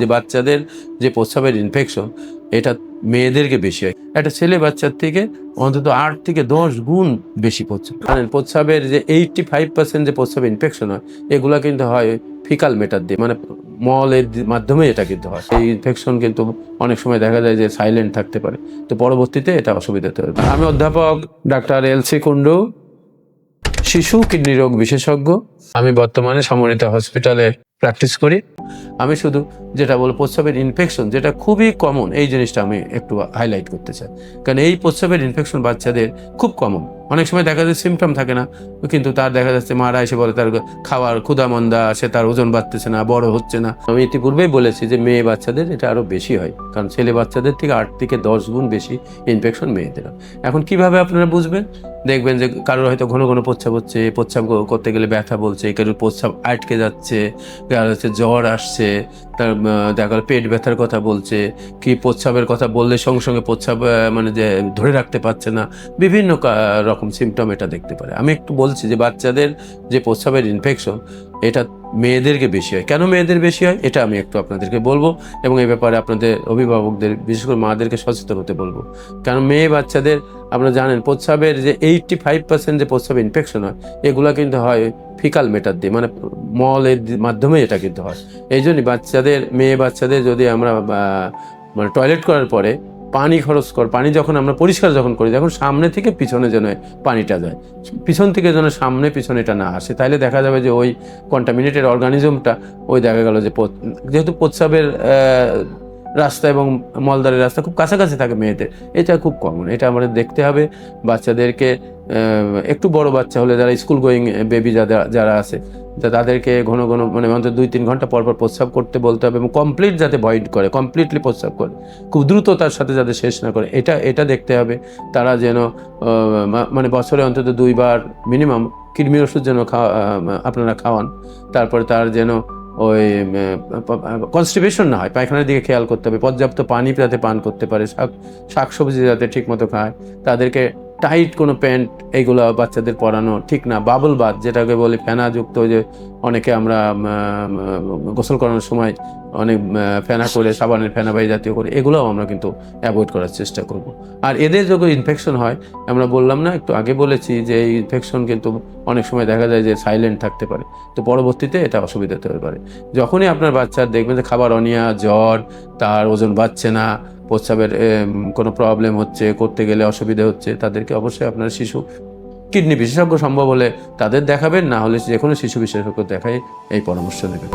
যে বাচ্চাদের যে প্রস্রাবের ইনফেকশন এটা মেয়েদেরকে বেশি হয়। একটা ছেলে বাচ্চার থেকে অন্তত 8 থেকে 10 গুণ বেশি প্রস্রাবের যে 85% যে প্রস্রাব ইনফেকশন হয় এগুলা কিন্তু হয় ফিকাল ম্যাটার দিয়ে, মানে মলের মাধ্যমে এটা কিন্তু হয়। এই ইনফেকশন কিন্তু অনেক সময় দেখা যায় যে সাইলেন্ট থাকতে পারে, তো পরবর্তীতে এটা অসুবিধা হতে পারে। আমি অধ্যাপক ডাক্তার এলসি কুন্ডু, শিশু কিডনি রোগ বিশেষজ্ঞ। আমি বর্তমানে সমন্বিত হসপিটালে প্র্যাকটিস করি। আমি শুধু যেটা বলবো প্রস্রাবের ইনফেকশন যেটা খুবই কমন, এই জিনিসটা আমি একটু হাইলাইট করতে চাই, কারণ এই প্রস্রাবের ইনফেকশন বাচ্চাদের খুব কমন। অনেক সময় দেখা যায় সিমটম থাকে না, কিন্তু তার দেখা যাচ্ছে মারা এসে বলে তার খাওয়ার ক্ষুধামন্দা, সে তার ওজন বাড়তেছে না, বড় হচ্ছে না। আমি ইতিপূর্বেই বলেছি যে মেয়ে বাচ্চাদের এটা আরও বেশি হয়, কারণ ছেলে বাচ্চাদের থেকে 8 থেকে 10 গুণ বেশি ইনফেকশন মেয়েদের। এখন কিভাবে আপনারা বুঝবেন? দেখবেন যে কারোর হয়তো ঘন ঘন প্রস্রাব হচ্ছে, প্রস্রাব করতে গেলে ব্যথা বলছে, কারোর প্রস্রাব আটকে যাচ্ছে, কারোর হচ্ছে জ্বর আসছে, তার দেখা গেল পেট ব্যথার কথা বলছে, কি প্রস্রাবের কথা বললে সঙ্গে সঙ্গে প্রস্রাব মানে যে ধরে রাখতে পারছে না, বিভিন্ন রকম সিমটম এটা দেখতে পারে। আমি একটু বলছি যে বাচ্চাদের যে প্রস্রাবের ইনফেকশন এটা মেয়েদেরকে বেশি হয়। কেন মেয়েদের বেশি হয় এটা আমি একটু আপনাদেরকে বলবো, এবং এই ব্যাপারে আপনাদের অভিভাবকদের বিশেষ করে মাদেরকে সচেতন হতে বলবো। কারণ মেয়ে বাচ্চাদের আপনারা জানেন প্রস্রাবের যে 85% যে প্রস্রাব ইনফেকশন হয় এগুলা কিন্তু হয় ফিকাল ম্যাটার দিয়ে, মানে মলের মাধ্যমে এটা কিন্তু হয়। এই জন্যই মেয়ে বাচ্চাদের যদি আমরা মানে টয়লেট করার পরে পানি যখন আমরা পরিষ্কার করি, যখন সামনে থেকে পিছনে যেন পানিটা যায়, পিছন থেকে যেন সামনে পিছনে এটা না আসে, তাহলে দেখা যাবে যে ওই কন্টামিনেটেড অর্গানিজমটা ওই দেখা গেল যে যেহেতু প্রস্রাবের রাস্তা এবং মলদ্বারের রাস্তা খুব কাছাকাছি থাকে মেয়েদের, এটা খুব কমন। এটা আমাদের দেখতে হবে। বাচ্চাদেরকে একটু বড় বাচ্চা হলে যারা স্কুল গোয়িং বেবি যারা আছে তাদেরকে ঘন ঘন মানে অন্তত 2-3 ঘন্টা পর পর প্রস্রাব করতে বলতে হবে, এবং কমপ্লিট যাতে ভয়েড করে, কমপ্লিটলি প্রস্রাব করে, খুব দ্রুততার সাথে যাতে শেষ না করে এটা দেখতে হবে। তারা যেন মানে বছরে অন্তত 2 বার মিনিমাম কৃমির ওষুধ যেন আপনারা খাওয়ান। তারপরে তার যেন ওই কনস্টিপেশন না হয়, পায়খানার দিকে খেয়াল করতে হবে। পর্যাপ্ত পানি যাতে পান করতে পারে, শাকসবজি যাতে ঠিক মতো খায়। তাদেরকে টাইট কোনো প্যান্ট এইগুলো বাচ্চাদের পরানো ঠিক না। বাবল বাথ যেটাকে বলি, ফেনাযুক্ত, যে অনেকে আমরা গোসল করানোর সময় অনেক ফেনা করে, সাবানের ফেনাবাই জাতীয় করে, এগুলোও আমরা কিন্তু অ্যাভয়েড করার চেষ্টা করব। আর এদের যখন ইনফেকশন হয়, আমরা বললাম না, একটু আগে বলেছি যে এই ইনফেকশন কিন্তু অনেক সময় দেখা যায় যে সাইলেন্ট থাকতে পারে, তো পরবর্তীতে এটা অসুবিধা হতে পারে। যখনই আপনার বাচ্চার দেখবেন যে খাবার অনীহা, জ্বর, তার ওজন বাড়ছে না, প্রস্রাবের কোনো প্রবলেম হচ্ছে, করতে গেলে অসুবিধা হচ্ছে, তাদেরকে অবশ্যই আপনার শিশু কিডনি বিশেষজ্ঞ সম্ভব হলে তাদের দেখাবেন, না হলে যে কোনো শিশু বিশেষজ্ঞ দেখাই এই পরামর্শ নেবেন।